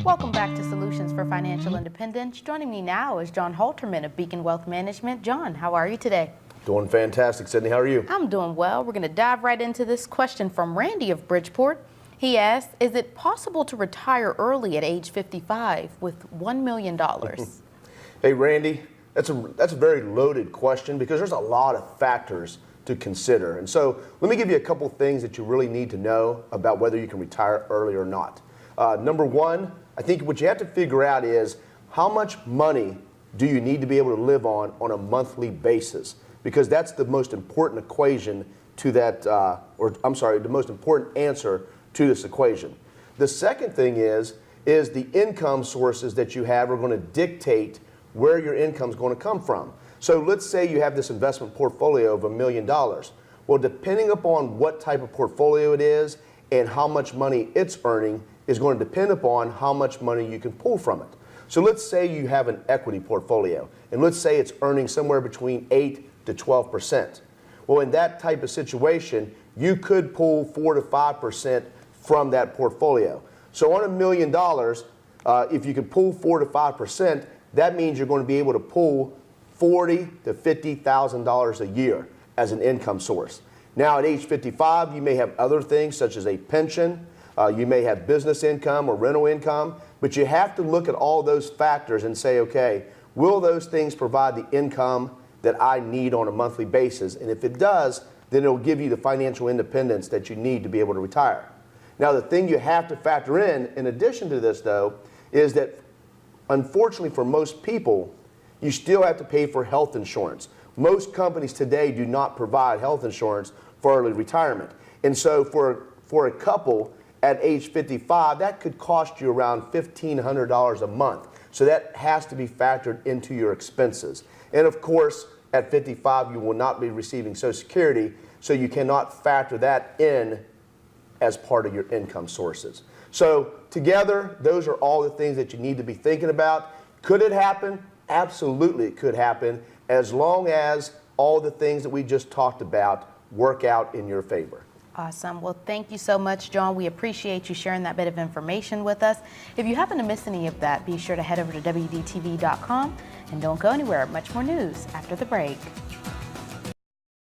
Welcome back to Solutions for Financial Independence. Joining me now is John Halterman of Beacon Wealth Management. John, how are you today? Doing fantastic, Sydney. How are you? I'm doing well. We're going to dive right into this question from Randy of Bridgeport. He asked, is it possible to retire early at age 55 with $1 million? Hey, Randy, that's a very loaded question because there's a lot of factors to consider. And so let me give you a couple things that you really need to know about whether you can retire early or not. Number one, I think what you have to figure out is how much money do you need to be able to live on a monthly basis? Because that's the most important equation to that, the most important answer to this equation. The second thing is the income sources that you have are going to dictate where your income is going to come from. So let's say you have this investment portfolio of $1 million. Well, depending upon what type of portfolio it is and how much money it's earning is going to depend upon how much money you can pull from it. So let's say you have an equity portfolio, and let's say it's earning somewhere between 8 to 12%. Well, in that type of situation, you could pull 4 to 5% from that portfolio. So on $1 million, if you can pull 4 to 5%, that means you're going to be able to pull $40,000 to $50,000 a year as an income source. Now at age 55, you may have other things such as a pension, you may have business income or rental income, but you have to look at all those factors and say, okay, will those things provide the income that I need on a monthly basis? And if it does, then it'll give you the financial independence that you need to be able to retire. Now the thing you have to factor in addition to this though, is that unfortunately for most people, you still have to pay for health insurance. Most companies today do not provide health insurance for early retirement. And so for a couple at age 55, that could cost you around $1,500 a month. So that has to be factored into your expenses. And of course, at 55, you will not be receiving Social Security, so you cannot factor that in as part of your income sources. So together, those are all the things that you need to be thinking about. Could it happen? Absolutely, it could happen, as long as all the things that we just talked about work out in your favor. Awesome. Well, thank you so much, John. We appreciate you sharing that bit of information with us. If you happen to miss any of that, be sure to head over to WDTV.com and don't go anywhere. Much more news after the break.